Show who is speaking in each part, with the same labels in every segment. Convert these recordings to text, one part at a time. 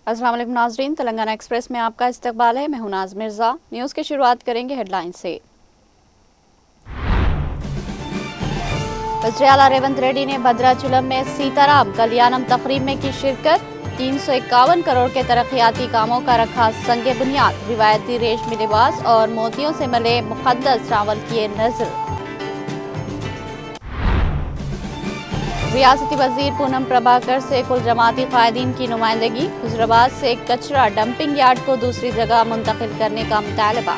Speaker 1: अस्सलाम वालेकुम नाज़रीन, तेलंगाना एक्सप्रेस में आपका इस्तकबाल है। मैं हूं नाज़ मिर्ज़ा। न्यूज़ की शुरुआत करेंगे हेडलाइन से। वज़ीर आला रेवंत रेड्डी ने भद्राचलम में सीताराम कल्याणम तकरीब में की शिरकत। 351 करोड़ के तरक्याती कामों का रखा संगे बुनियाद। रिवायती रेशमी लिबास और मोतियों से मले मुक़द्दस चावल किए नज़र। रियासती वजीर पूनम प्रभाकर से कुल जमाती कायदीन की नुमाइंदगी। हुजराबाद से कचरा डंपिंग यार्ड को दूसरी जगह मुंतकिल करने का मुतालबा।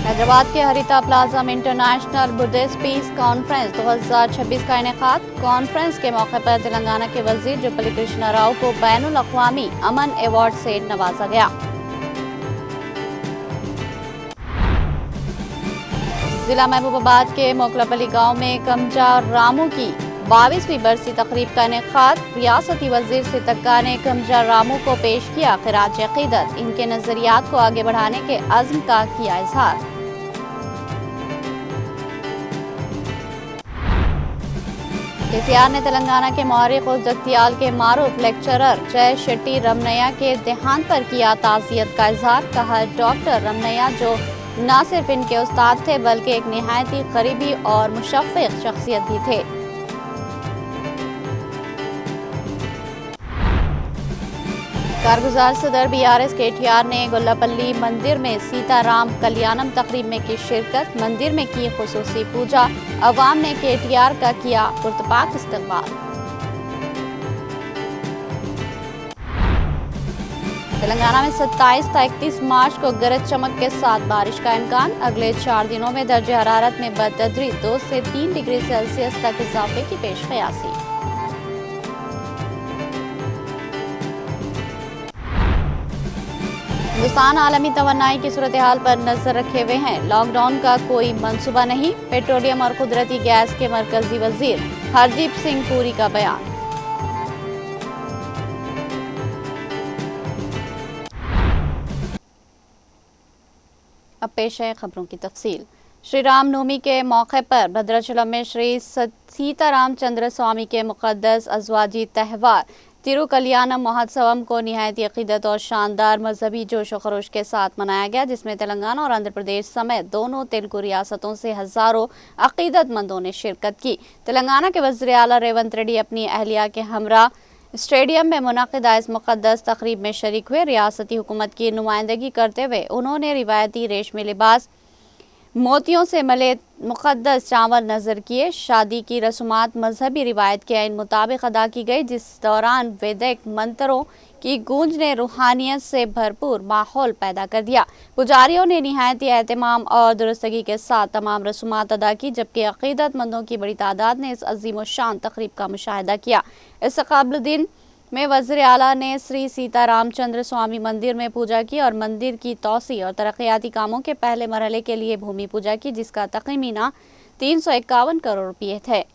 Speaker 1: हैदराबाद के हरिता प्लाजा में इंटरनेशनल बुद्धिस्ट पीस कॉन्फ्रेंस 2026 का इनेकाद। कॉन्फ्रेंस के मौके पर तेलंगाना के वजीर जुब्बली कृष्णा राव को बैनुल अक़वामी अमन अवार्ड से नवाजा गया। जिला महबूबाबाद के मोकलापली गांव में कमजा रामू की 22वीं बरसी तकरीब का इनेकाद। रियासती वजीर सितक्का ने कमजा रामू को पेश किया खिराज अकीदत। इनके नजरियात को आगे बढ़ाने के अज़्म का किया इजहार। केसीआर ने तेलंगाना के मौरिख और जगतियाल के मारूफ लेक्चरर जय शेट्टी रमनैया के देहांत पर किया ताज़ियत का इजहार। कहा, डॉक्टर रमनैया जो न सिर्फ इनके उस्ताद थे बल्कि एक निहायत ही करीबी और मुशफ़्फ़िक़ शख्सियत भी थे। कारगुजार सदर बीआरएस केटीआर ने गोल्लापल्ली मंदिर में सीताराम कल्याणम तकरीब में की शिरकत। मंदिर में की खुसूसी पूजा। अवाम ने केटीआर का किया पुरतपाक इस्तकबाल। तेलंगाना में 27 से 31 मार्च को गरज चमक के साथ बारिश का इम्कान। अगले 4 दिनों में दर्जे हरारत में बतदरीज 2 से 3 डिग्री सेल्सियस तक इजाफे की पेशकयासी। हिंदुस्तान आलमी तवन्नाई की सूरत हाल पर नजर रखे हुए हैं। लॉकडाउन का कोई मंसूबा नहीं। पेट्रोलियम और कुदरती गैस के मरकजी वजीर हरदीप सिंह पुरी का बयान। अब पेश है खबरों की तफसील। श्री राम नवमी के मौके पर भद्राचलम में श्री सीताराम चंद्र स्वामी के मुक़द्दस अज़वाजी त्यौहार तिरुकल्याणम महोत्सवम को निहायती अक़ीदत और शानदार मजहबी जोश व खरोश के साथ मनाया गया, जिसमें तेलंगाना और आंध्र प्रदेश समेत दोनों तेलुगु रियासतों से हज़ारों अक़ीदतमंदों ने शिरकत की। तेलंगाना के वज़ीर आला रेवंत रेड्डी अपनी अहलिया के हमरा स्टेडियम में मुनक़िदा इस मुक़द्दस तक़रीब में शरीक हुए। रियासती हुकूमत की नुमाइंदगी करते हुए उन्होंने रिवायती रेशमी लिबास, मोतियों से मले मुक़द्दस चावल नज़र किए। शादी की रस्मात मजहबी रिवायत के ऐन मुताबिक अदा की गई, जिस दौरान वैदिक मंत्रों की गूंज ने रूहानियत से भरपूर माहौल पैदा कर दिया। पुजारियों ने निहायती एहतमाम और दुरुस्तगी के साथ तमाम रस्मात अदा की, जबकि अक़ीदतमंदों की बड़ी तादाद ने इस अज़ीम शान तक़रीब का मुशाहिदा किया। इस क़ब्ल दिन में वज़ीर आला ने श्री सीतारामचंद्र स्वामी मंदिर में पूजा की और मंदिर की तौसी और तरक्याती कामों के पहले मरहले के लिए भूमि पूजा की, जिसका तख़मीना 351 करोड़ रुपये थे।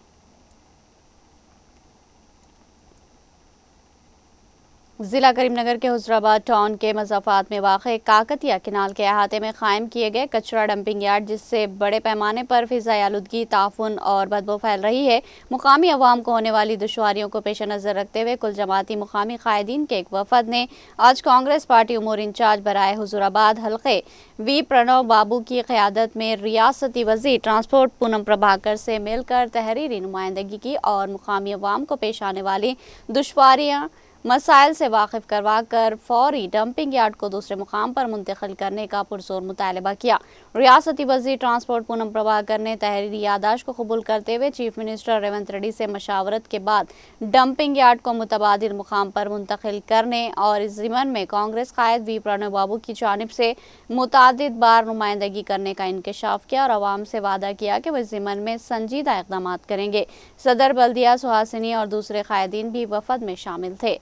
Speaker 1: जिला करीमनगर के हुजराबाद टाउन के मज़ाफ़ात में वाक़े काकतिया किनाल के अहाते में कायम किए गए कचरा डंपिंग यार्ड, जिससे बड़े पैमाने पर फ़िज़ाई आलूदगी, ताफ़ुन और बदबू फैल रही है, मुकामी अवाम को होने वाली दुश्वारियों को पेश नज़र रखते हुए कुल जमाती मुकामी कायदीन के एक वफ़द ने आज कांग्रेस पार्टी उमूर इंचार्ज बराए हुजूराबाद हल्के वी प्रणव बाबू की क़यादत में रियासती वज़ीर ट्रांसपोर्ट पूनम प्रभाकर से मिलकर तहरीरी नुमाइंदगी की और मुकामी अवाम को पेश आने वाली दुश्वारियाँ मसाइल से वाकिफ करवा कर फौरी डंपिंग यार्ड को दूसरे मुकाम पर मुंतकिल करने का पुरजोर मुतालबा किया। रियासती वज़ीर ट्रांसपोर्ट पूनम प्रभाकर ने तहरीरी यादाश्त को कबूल करते हुए चीफ मिनिस्टर रेवंत रेड्डी से मशावरत के बाद डंपिंग यार्ड को मुतबादिल मुकाम पर मुंतकिल करने और इस ज़िमन में कांग्रेस कायद वी प्रणव बाबू की जानिब से मुतादिद बार नुमाइंदगी करने का इंकशाफ किया और अवाम से वादा किया कि वह ज़िमन में संजीदा इक़दाम करेंगे। सदर बल्दिया सुहासिनी और दूसरे कायदीन भी वफद में शामिल थे।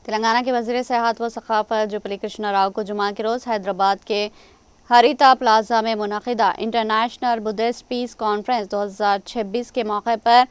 Speaker 1: तेलंगाना के वज़ीर सेहत व सक़ाफ़त जुब्बली कृष्णा राव को जुमा के रोज़ हैदराबाद के हरिता प्लाजा में मुनक़िदा इंटरनेशनल बुद्धिस्ट पीस कॉन्फ्रेंस 2026 के मौके पर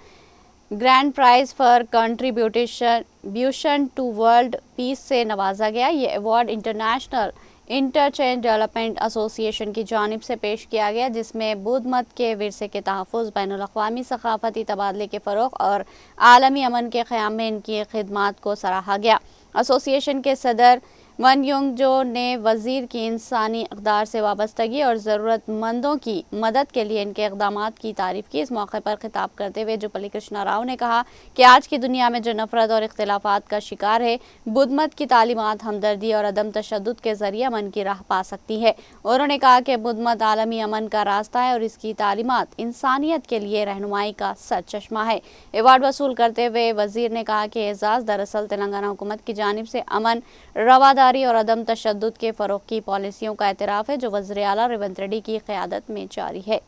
Speaker 1: grand prize for contribution to world peace से नवाजा गया। ये award international interchange development association की जानिब से पेश किया गया, जिसमें बुद्ध मत के विरसे के तहफ़्फ़ुज़, बैनुल-अक़वामी सक़ाफ़ती तबादले के फ़रोग़ और आलमी अमन के क़याम में इनकी ख़िदमात को सराहा गया। एसोसिएशन के सदर वन युंगजो ने वज़ीर की इंसानी इक़दार से वाबस्तगी और ज़रूरतमंदों की मदद के लिए इनके इक़दामात की तारीफ़ की। इस मौके पर खिताब करते हुए जुब्बली कृष्णा राव ने कहा कि आज की दुनिया में जो नफ़रत और इख्तिलाफ़ात का शिकार है, बुद्ध मत की तालीमात हमदर्दी और अदम तशद्दुद के ज़रिए अमन की राह पा सकती है। उन्होंने कहा कि बुद्ध मत आलमी अमन का रास्ता है और इसकी तालीमात इंसानियत के लिए रहनुमाई का सरचश्मा है। अवार्ड वसूल करते हुए वज़ीर ने कहा कि एजाज़ दरअसल तेलंगाना हुकूमत की जानिब से अमन, रवादारी और अदम तशद्दुद के फ़रोग़ की पॉलिसियों का एतराफ़ है, जो वज़ीर आला रेवंत रेड्डी की क़यादत में जारी है।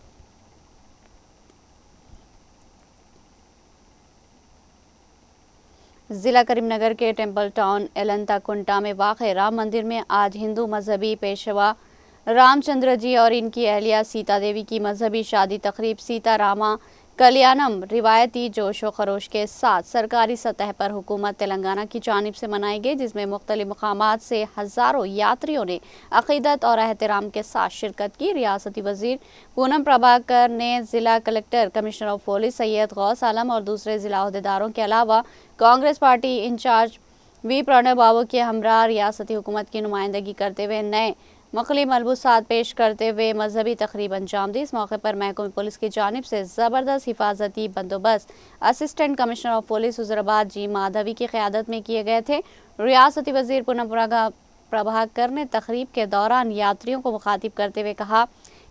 Speaker 1: ज़िला करीमनगर के टेम्पल टाउन एलंताकुंटा में वाक़े राम मंदिर में आज हिंदू मजहबी पेशवा रामचंद्र जी और इनकी अहलिया सीता देवी की मजहबी शादी तकरीब सीता रामा कल्याणम रिवायती जोश व खरोश के साथ सरकारी सतह पर हुकूमत तेलंगाना की जानिब से मनाई गई, जिसमें मुख्तलिफ मकामात से हज़ारों यात्रियों ने अक़ीदत और एहतराम के साथ शिरकत की। रियासती वज़ीर पूनम प्रभाकर ने ज़िला collector, commissioner of police Syed Ghouse Alam और दूसरे ज़िला अहदेदारों के अलावा Congress party incharge V Pranab Babu के हमरा रियासती हुकूमत की नुमाइंदगी करते हुए नए मखली मलबूसात पेश करते हुए मजहबी तकरीब अंजाम दी। इस मौके पर महकमे पुलिस की जानिब से ज़बरदस्त हिफाजती बंदोबस्त असिस्टेंट कमिश्नर ऑफ पुलिस हुज़राबाद जी माधवी की क़यादत में किए गए थे। रियासती वज़ीर पूनम प्रभाकर ने तकरीब के दौरान यात्रियों को मुखातिब करते हुए कहा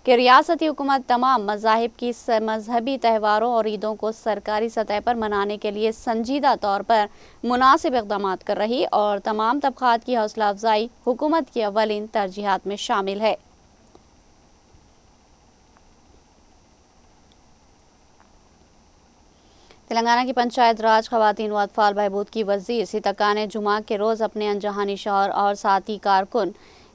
Speaker 1: कि रियासती हुकूमत तमाम मज़ाहिब की मजहबी त्योहारों और ईदों को सरकारी सतह पर मनाने के लिए संजीदा तौर पर मुनासिब इक़दामात कर रही और तमाम तबक़ात की हौसला अफजाई हुकूमत की अव्वलीन तरजीहात में शामिल है। तेलंगाना की पंचायत राज, ख़वातीन व अतफ़ाल बहबूद की वज़ीर सीतक्का ने जुमा के रोज़ अपने अनजहानी शौहर और साथी कारकुन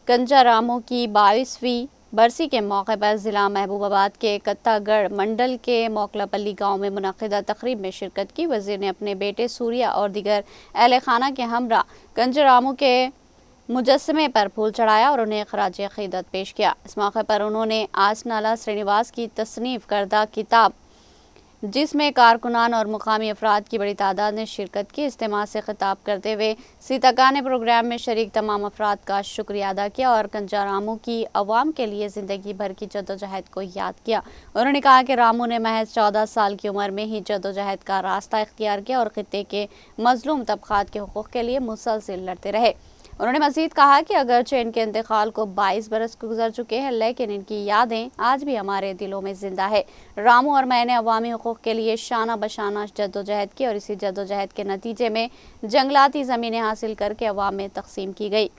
Speaker 1: कंजा रामू की 22वीं बरसी के मौके पर ज़िला महबूबाबाद के कत्तागढ़ मंडल के मोकलापल्ली गांव में मुनक़िदा तक़रीब में शिरकत की। वज़ीर ने अपने बेटे सूर्या और दीगर अहले खाना के हमरा कंजा रामू के मुजस्समे पर फूल चढ़ाया और उन्हें ख़राज अक़ीदत पेश किया। इस मौके पर उन्होंने आसनाला श्रीनिवास की तसनीफ़ करदा किताब, जिसमें कारकुनान और मुकामी अफराद की बड़ी तादाद ने शिरकत की, इज्तिमा से खिताब करते हुए सीतक्का ने प्रोग्राम में शरीक तमाम अफराद का शुक्रिया अदा किया और कंजा रामू की अवाम के लिए ज़िंदगी भर की जद्दोजहद को याद किया। उन्होंने कहा कि रामू ने महज 14 साल की उम्र में ही जद्दोजहद का रास्ता इख्तियार किया और खित्ते के मजलूम तबक़ात के हुकूक़ के लिए मुसलसिल लड़ते रहे। उन्होंने मज़ीद कहा कि अगरचे इनके इंतकाल को 22 बरस गुजर चुके हैं, लेकिन इनकी यादें आज भी हमारे दिलों में ज़िंदा है। रामू और मैंने अवामी हुकूक़ के लिए शाना बशाना जद्दोजहद की और इसी जद्दोजहद के नतीजे में जंगलाती ज़मीनें हासिल करके अवाम में तकसीम की गई।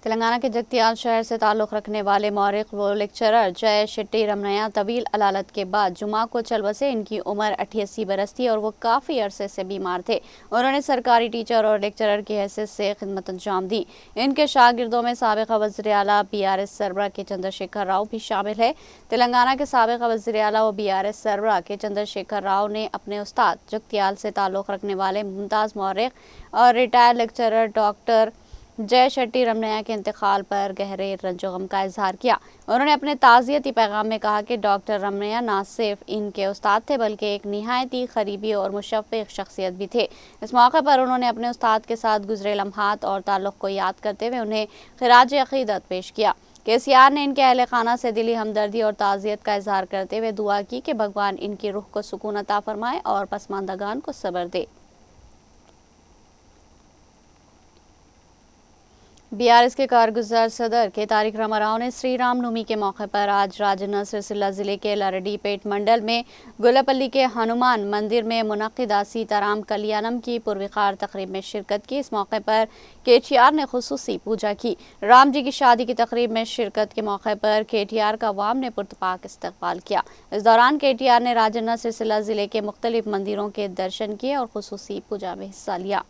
Speaker 1: तेलंगाना के जगतियाल शहर से ताल्लुक़ रखने वाले मौरिख़ व लेक्चरर जय शेट्टी रमनैया तवील अलालत के बाद जुमा को चल बसे। इनकी उम्र 88 बरस थी और वो काफ़ी अरसे से बीमार थे। उन्होंने सरकारी टीचर और लेक्चरर की हैसियत से खिदमत अंजाम दी। इनके शागिर्दों में साबिक़ वज़ीर आला BRS सरबराह के चंद्रशेखर राव भी शामिल है। तेलंगाना के साबिक़ वज़ीर आला व BRS सरबराह के चंद्रशेखर राव ने अपने उस्ताद जगतियाल से ताल्लुक़ रखने वाले मुमताज़ मौरिख़ और रिटायर्ड लेक्चरर डॉक्टर जय शेट्टी रमनैया के इंतकाल पर गहरे रंजो गम का इजहार किया। उन्होंने अपने ताज़ियती पैगाम में कहा कि डॉक्टर रमनैया न सिर्फ इनके उस्ताद थे, बल्कि एक निहायती क़रीबी और मुशफ़्फ़िक़ शख्सियत भी थे। इस मौके पर उन्होंने अपने उस्ताद के साथ गुज़रे लम्हात और ताल्लुक़ को याद करते हुए उन्हें ख़िराज अक़ीदत पेश किया। KCR ने इनके अहले खाना से दिली हमदर्दी और ताज़ियत का इजहार करते हुए दुआ की कि भगवान इनकी रूह को सुकून अता फ़रमाए और पसमानदगान को सब्र दे। BRS के कारगुजार सदर के तारिक रामाराव ने श्री राम नवमी के मौके पर आज राजन्ना सिरसिल्ला ज़िले के लारेडीपेट मंडल में गुलापल्ली के हनुमान मंदिर में मुनक़िदा सीताराम कल्याणम की पुरवकार तकरीब में शिरकत की। इस मौके पर KTR ने खुसूसी पूजा की। राम जी की शादी की तकरीब में शिरकत के मौके पर KTR का अवाम ने पुरतपाक इस्तकबाल किया। इस दौरान KTR ने राजन्ना सिरसिल्ला ज़िले के मुख्तलिफ मंदिरों के दर्शन किए और खुसूसी पूजा में हिस्सा लिया।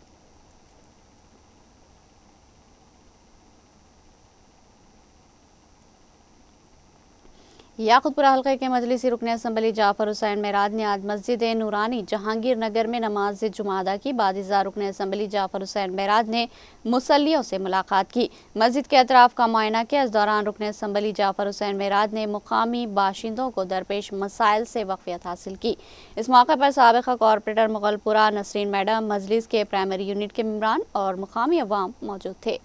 Speaker 1: याकुतपुरा हल्के के मजलिसी रुकन असम्बली जाफर हुसैन मेराज ने आज मस्जिद नूरानी जहांगीर नगर में नमाज जुमा अदा की। बादिज़ा रुकन असम्बली जाफर हुसैन मेराज ने मुसल्लियों से मुलाकात की, मस्जिद के अतराफ का मुआयना किया। इस दौरान रुकन असम्बली जाफर हुसैन मेराज ने मुकामी बाशिंदों को दरपेश मसाइल से वाक़फियत हासिल की। इस मौके पर साबिक़ा कॉरपोरेटर मुगलपुरा नसरीन मैडम, मजलिस के प्राइमरी यूनिट के मेंबरान और मुकामी अवाम मौजूद थे।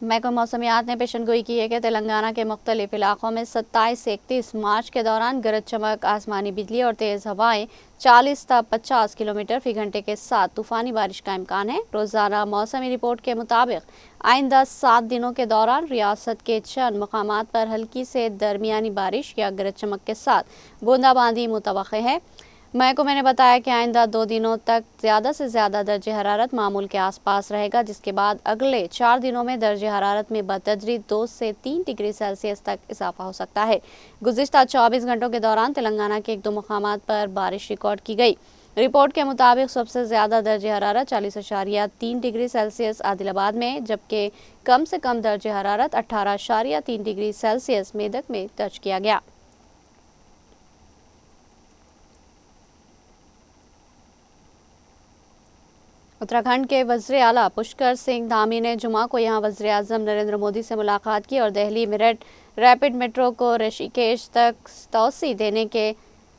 Speaker 1: महकमा मौसमियात ने पेशनगोई की है कि तेलंगाना के मुख्तलिफ इलाकों में 27 से 31 मार्च के दौरान गरज चमक, आसमानी बिजली और तेज़ हवाएं 40 से 50 किलोमीटर फी घंटे के साथ तूफ़ानी बारिश का इम्कान है। रोज़ाना मौसमी रिपोर्ट के मुताबिक आइंदा 7 दिनों के दौरान रियासत के चंद मकामात पर हल्की से दरमियानी बारिश या गरज चमक के साथ बूंदाबांदी मुतवक्के है। महकमे ने बताया कि आइंदा 2 दिनों तक ज़्यादा से ज़्यादा दर्जे हरारत मामूल के आसपास रहेगा, जिसके बाद अगले 4 दिनों में दर्जे हरारत में बतदरीज 2 से 3 डिग्री सेल्सियस तक इजाफा हो सकता है। गुज़िश्ता 24 घंटों के दौरान तेलंगाना के 1-2 मकामात पर बारिश रिकॉर्ड की गई। रिपोर्ट के मुताबिक सबसे ज़्यादा दर्जे हरारत 40.3 डिग्री सेल्सियस आदिलाबाद में, जबकि कम से कम दर्जे हरारत 18.3 डिग्री सेल्सियस मेदक में दर्ज किया गया। उत्तराखंड के वज़ीर आला पुष्कर सिंह धामी ने जुमा को यहां वज़ीर आज़म नरेंद्र मोदी से मुलाकात की और दिल्ली मेरठ रैपिड मेट्रो को ऋषिकेश तक तोसी देने के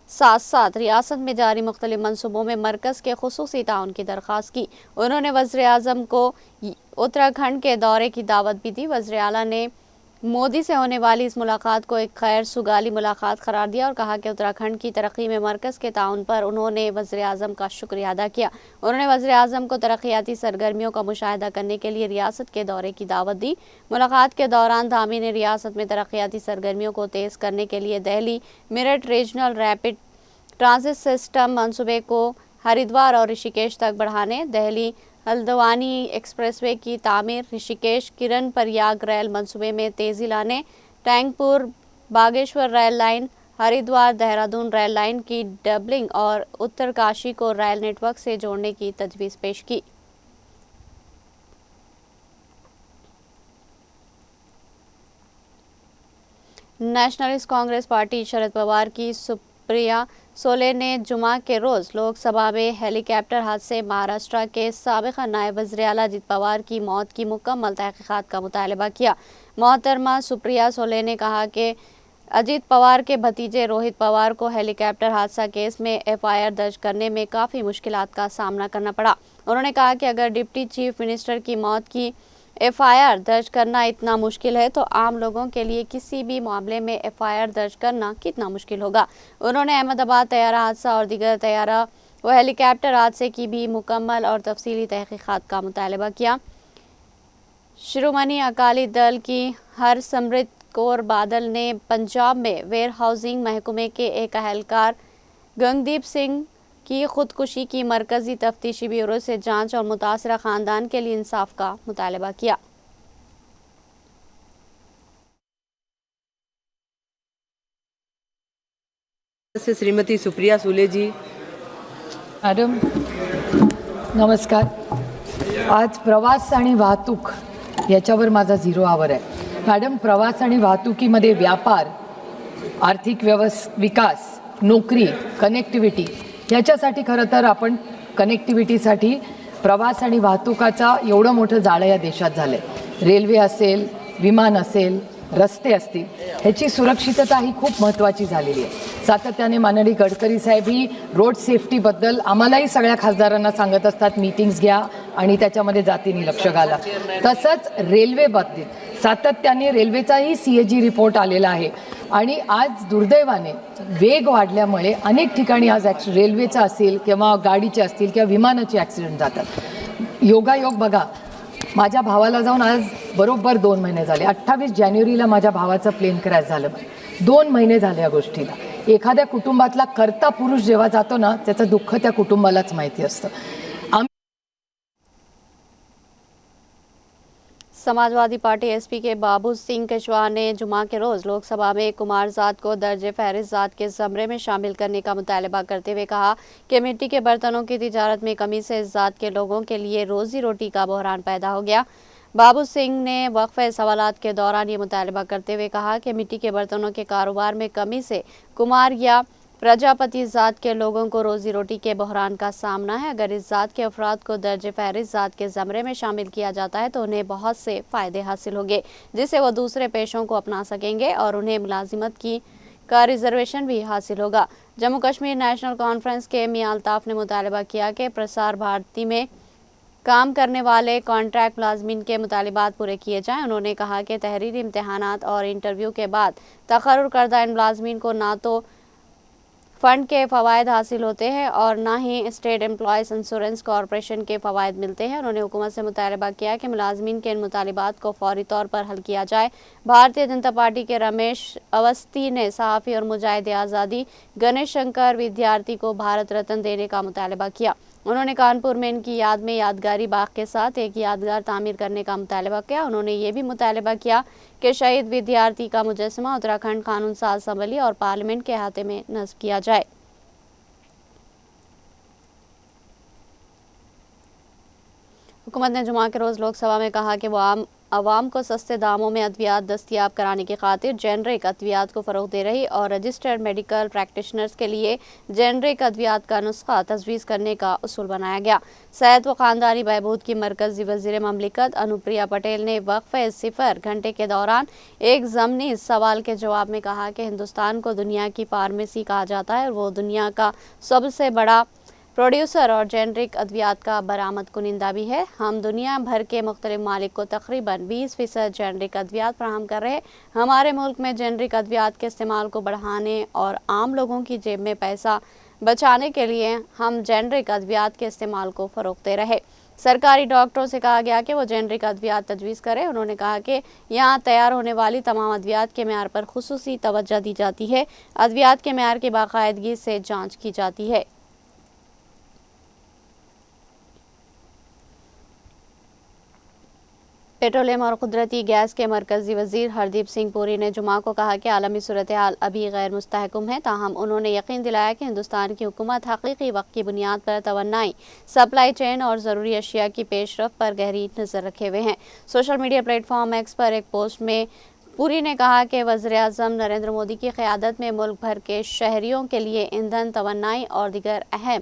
Speaker 1: साथ साथ रियासत में जारी मुख्तलिफ मनसूबों में मरकज़ के खुसूसी ताउन की दरख्वास्त की। उन्होंने वज़ीर आज़म को उत्तराखंड के दौरे की दावत भी दी। वज़ीर आला ने मोदी से होने वाली इस मुलाकात को एक खैर सुगाली मुलाकात करार दिया और कहा कि उत्तराखंड की तरक्की में मरकज़ के ताउन पर उन्होंने वज़ीर आज़म का शुक्रिया अदा किया। उन्होंने वज़ीर आज़म को तरक्याती सरगर्मियों का मुशाहिदा करने के लिए रियासत के दौरे की दावत दी। मुलाकात के दौरान धामी ने रियासत में तरक्याती सरगर्मियों को तेज़ करने के लिए Delhi Meerut regional rapid transit system मनसूबे को हरिद्वार और ऋषिकेश तक बढ़ाने, दिल्ली हल्द्वानी एक्सप्रेसवे की तामीर, ऋषिकेश किरण प्रयाग रेल मंसूबे में तेज़ी लाने, Tanakpur Bageshwar rail line, Haridwar Dehradun rail line की डबलिंग और उत्तरकाशी को रेल नेटवर्क से जोड़ने की तजवीज़ पेश की। नेशनलिस्ट कांग्रेस पार्टी शरद पवार की सुप्रिया सोले ने जुमा के रोज़ लोकसभा में हेलीकॉप्टर हादसे महाराष्ट्र के साबिक़ा नायब वज़ीर आला अजित पवार की मौत की मुकम्मल तहक़ीक़ात का मुतालबा किया। मोहतरमा सुप्रिया सोले ने कहा कि अजित पवार के भतीजे रोहित पवार को हेलीकॉप्टर हादसा केस में FIR दर्ज करने में काफ़ी मुश्किलात का सामना करना पड़ा। उन्होंने कहा कि अगर डिप्टी चीफ मिनिस्टर की मौत की FIR दर्ज करना इतना मुश्किल है तो आम लोगों के लिए किसी भी मामले में FIR दर्ज करना कितना मुश्किल होगा। उन्होंने अहमदाबाद तैयारा हादसा और दीगर तैयारा व हेलीकॉप्टर हादसे की भी मुकम्मल और तफसीली तहक़ीक़ात का मुतालबा किया। शिरोमणि अकाली दल की हरसिमरत कौर बादल ने पंजाब में वेयर हाउसिंग महकमे के एक अहलकार गगनदीप सिंह की खुदकुशी की मरकजी तफ्तीशी ब्यूरो से जांच और मुतासरा खानदान के लिए इंसाफ का मुतालबा किया।
Speaker 2: से श्रीमती सुप्रिया सोले जी।
Speaker 3: मॅडम नमस्कार। आज प्रवास आणि वाहतूक याच्यावर माझा 0 आवर आहे। मॅडम, प्रवास आणि वाहतुकीमध्ये व्यापार, आर्थिक विकास, नोकरी, कनेक्टिव्हिटी याच्यासाठी खरं तर आपण कनेक्टिव्हिटीसाठी प्रवास आणि वाहतुकाचा एवढं मोठं जाळं या देशात झालं आहे। रेल्वे असेल, विमान असेल, रस्ते असतील, ह्याची सुरक्षितता ही खूप महत्त्वाची झालेली आहे। सातत्याने माननीय गडकरी साहेब ही रोड सेफ्टीबद्दल आम्हालाही सगळ्या खासदारांना सांगत असतात, मीटिंग्स घ्या आणि त्याच्यामध्ये जातीने लक्ष घाला। तसंच रेल्वे बाबतीत सातत्याने रेल्वेचाही CAG रिपोर्ट आलेला आहे आणि आज दुर्दैवाने वेग वाढल्यामुळे अनेक ठिकाणी आज रेल्वेचा असेल किंवा गाडीचे असतील किंवा विमानाचे ॲक्सिडेंट जातात। योगायोग बघा, माझ्या भावाला जाऊन आज बरोबर 2 महिने झाले। 28 जानेवारीला माझ्या भावाचं प्लेन क्रॅश झालं। 2 महिने झाले या गोष्टीला। एखाद्या कुटुंबातला कर्ता पुरुष जेव्हा जातो ना, त्याचं दुःख त्या कुटुंबालाच माहिती असतं।
Speaker 1: समाजवादी पार्टी एसपी के बाबू सिंह कुशवाहा ने जुमा के रोज लोकसभा में कुमार जात को दर्जे फहरिस्त जात के ज़मरे में शामिल करने का मुतालबा करते हुए कहा कि मिट्टी के बर्तनों की तिजारत में कमी से इस जात के लोगों के लिए रोजी रोटी का बहरान पैदा हो गया। बाबू सिंह ने वक्फे सवालात के दौरान ये मुतालबा करते हुए कहा कि मिट्टी के बर्तनों के कारोबार में कमी से कुमार या प्रजापति जात के लोगों को रोजी रोटी के बहरान का सामना है। अगर इस जात के अफराद को दर्जे फहरिस्त जात के ज़मरे में शामिल किया जाता है तो उन्हें बहुत से फ़ायदे हासिल होंगे, जिससे वो दूसरे पेशों को अपना सकेंगे और उन्हें मुलाजिमत का रिजर्वेशन भी हासिल होगा। जम्मू कश्मीर नेशनल कॉन्फ्रेंस के मियां अल्ताफ ने मुतालबा किया कि प्रसार भारती में काम करने वाले कॉन्ट्रैक्ट मुलाजमीन के मुतालिबात पूरे किए जाएं। उन्होंने कहा कि तहरीरी इम्तहानात और इंटरव्यू के बाद तकर्रुर करदा इन मुलाजमीन को ना तो फंड के फ़वाद हासिल होते हैं और ना ही स्टेट एम्प्लॉयज़ इंश्योरेंस कॉरपोरेशन के फ़वाद मिलते हैं। उन्होंने हुकूमत से मुतालबा किया कि मुलाजमीन के इन मुतालिबात को फौरी तौर पर हल किया जाए। भारतीय जनता पार्टी के रमेश अवस्थी ने सहाफ़ी और मुजाहिद आज़ादी गणेश शंकर विद्यार्थी को भारत रत्न देने का मुतालबा किया। उन्होंने कानपुर में इनकी याद में यादगारी बाग के साथ एक यादगार तामीर करने का मुतालबा किया। उन्होंने ये भी मुतालबा किया कि शहीद विद्यार्थी का मुजस्समा उत्तराखंड कानून साज असम्बली और पार्लियामेंट के अहाते में नस्ब किया जाए। हुकूमत ने जुमा के रोज़ लोकसभा में कहा कि वो आवाम को सस्ते दामों में अद्वियात दस्तियाब कराने की खातिर जेनरिक अद्वियात को फ़रोग़ दे रही और रजिस्टर्ड मेडिकल प्रैक्टिशनर्स के लिए जेनरिक अद्वियात का नुस्खा तजवीज़ करने का उसूल बनाया गया। सेहत व ख़ानदानी बहबूद की मरकज़ी वज़ीर ममलिकत अनुप्रिया पटेल ने वक्फ़े 0 घंटे के दौरान एक ज़मनी सवाल के जवाब में कहा कि हिंदुस्तान को दुनिया की फार्मेसी कहा जाता है और वो दुनिया का सबसे बड़ा प्रोड्यूसर और जेनरिक अद्वियात का बरामद कुनिंदा भी है। हम दुनिया भर के मुख्तलिफ मालिक को तकरीबन 20% जेनरिक अद्वियात फराहम कर रहे हैं। हमारे मुल्क में जेनरिक अद्वियात के इस्तेमाल को बढ़ाने और आम लोगों की जेब में पैसा बचाने के लिए हम जेनरिक अद्वियात के इस्तेमाल को फ़रोग़ दे रहे। सरकारी डॉक्टरों से कहा गया कि वो जेनरिक अद्वियात तजवीज़ करें। उन्होंने कहा कि यहाँ तैयार होने वाली तमाम अद्वियात के मेयार पर खुसूसी तवज्जो दी जाती है। अद्वियात के मेयार की बाकायदगी से जाँच की जाती है। पेट्रोलियम और कुदरती गैस के मरकज़ी वज़ीर हरदीप सिंह पुरी ने जुमा को कहा कि आलमी सूरत हाल अभी गैर मुस्तहकम है, ताहम उन्होंने यकीन दिलाया कि हिंदुस्तान की हुकूमत हकीकी वक्त की बुनियाद पर तवन्नाई, सप्लाई चेन और ज़रूरी अशिया की पेशरफ पर गहरी नज़र रखे हुए हैं। सोशल मीडिया प्लेटफॉर्म एक्स पर एक पोस्ट में पुरी ने कहा कि वज़ीर-ए-आज़म नरेंद्र मोदी की क़यादत में मुल्क भर के शहरियों के लिए ईंधन, तवन्नाई और दीगर अहम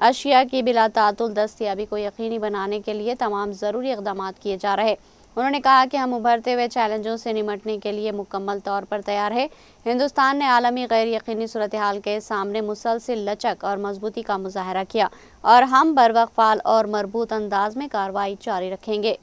Speaker 1: अशिया की बिला तातुल दस्तयाबी को यकीनी बनाने के लिए तमाम ज़रूरी इक़दाम किए जा रहे। उन्होंने कहा कि हम उभरते हुए चैलेंजों से निपटने के लिए मुकम्मल तौर पर तैयार है। हिंदुस्तान ने आलमी गैर यकीनी सूरत हाल के सामने मुसलसिल लचक और मजबूती का मुजाहरा किया और हम बरवक्त फ़ाल और मरबूत अंदाज में कार्रवाई जारी रखेंगे।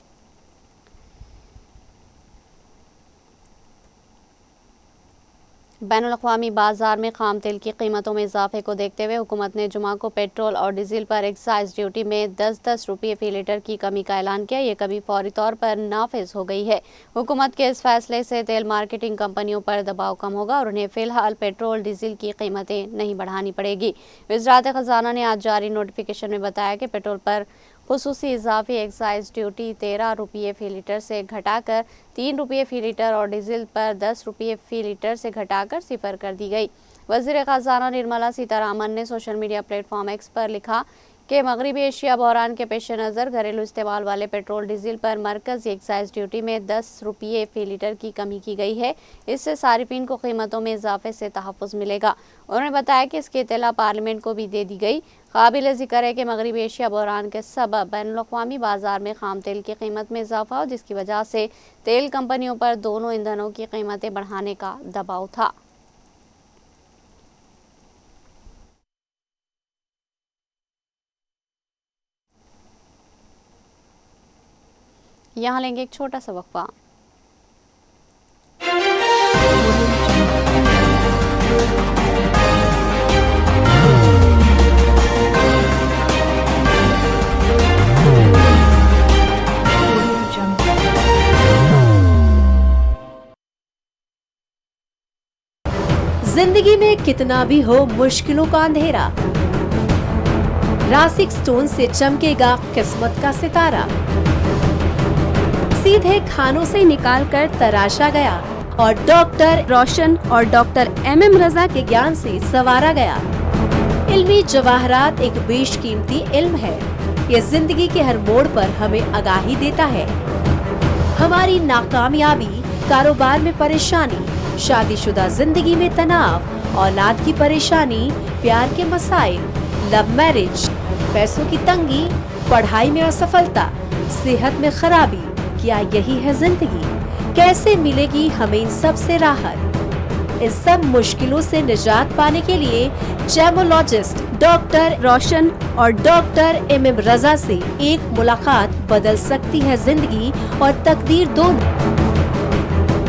Speaker 1: बैनुल-अक़वामी बाज़ार में खाम तेल की कीमतों में इजाफे को देखते हुए हुकूमत ने जुमा को पेट्रोल और डीजल पर एक्साइज ड्यूटी में 10-10 रुपये फ़ी लीटर की कमी का ऐलान किया। ये कमी फौरी तौर पर नाफिज हो गई है। हुकूमत के इस फैसले से तेल मार्केटिंग कंपनियों पर दबाव कम होगा और उन्हें फ़िलहाल पेट्रोल डीजल की कीमतें नहीं बढ़ानी पड़ेगी। वज़ारत ख़ज़ाना ने आज जारी नोटिफिकेशन में बताया कि पेट्रोल पर खुसूसी इजाफी एक्साइज ड्यूटी 13 रुपये फ़ी लीटर से घटाकर 3 रुपये फ़ी लीटर और डीजल पर 10 रुपये फ़ी लीटर से घटाकर 0 कर दी गई। वज़ीर ख़ज़ाना निर्मला सीतारामन ने सोशल मीडिया प्लेटफॉर्म एक्स पर लिखा कि मगरबी एशिया बहरान के पेश नज़र घरेलू इस्तेमाल वाले पेट्रोल डीजल पर मरकज़ी एक्साइज ड्यूटी में 10 रुपये फ़ी लीटर की कमी की गई है। इससे सारिफिन को कीमतों में इजाफे से तहफ़्फ़ुज़ मिलेगा। उन्होंने बताया कि इसकी इत्तला पार्लियामेंट को भी दे दी गई। काबिल ज़िक्र है कि मगरबी एशिया बहरान के सबब बैनुल-अक़वामी बाज़ार में खाम तेल की कीमत में इजाफा हो, जिसकी वजह से तेल कंपनियों पर दोनों ईंधनों की कीमतें बढ़ाने का दबाव था। यहाँ लेंगे एक छोटा सा वक्फा।
Speaker 4: जिंदगी में कितना भी हो मुश्किलों का अंधेरा, रासिक स्टोन से चमकेगा किस्मत का सितारा। सीधे खानों से निकालकर तराशा गया और डॉक्टर रोशन और डॉक्टर MM रजा के ज्ञान से संवारा गया। इल्मी जवाहरात एक बेशकीमती इल्म है। ये जिंदगी के हर मोड़ पर हमें आगाही देता है। हमारी नाकामयाबी, कारोबार में परेशानी, शादीशुदा जिंदगी में तनाव, औलाद की परेशानी, प्यार के मसाइल, लव मैरिज, पैसों की तंगी, पढ़ाई में असफलता, सेहत में खराबी, क्या यही है जिंदगी? कैसे मिलेगी हमें इन सब से राहत? इस सब मुश्किलों से निजात पाने के लिए जेमोलॉजिस्ट डॉक्टर रोशन और डॉक्टर MM रजा से एक मुलाकात बदल सकती है जिंदगी और तकदीर दोनों।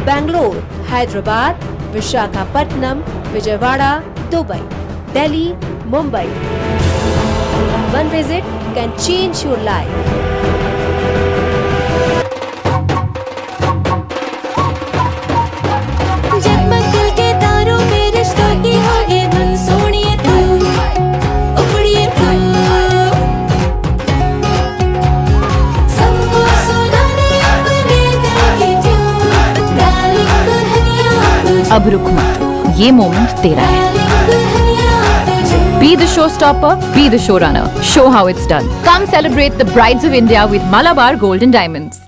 Speaker 4: Bangalore, Hyderabad, Visakhapatnam, Vijayawada, Dubai, Delhi, Mumbai. One visit can change your life.
Speaker 5: जगमग दिल के तारों में रिश्तों की होगी धुन, सोनिए तू, उखड़िए तू, सबको सुनाने अपने दिल की ट्यून, डार्लिंग दुल्हनिया तुझे,
Speaker 6: अब रुक मत, ये मोमेंट तेरा है।
Speaker 5: डार्लिंग दुल्हनिया तुझे।
Speaker 6: Be the showstopper, be the showrunner. Show how it's done. Come celebrate the brides of India with Malabar Gold and Diamonds.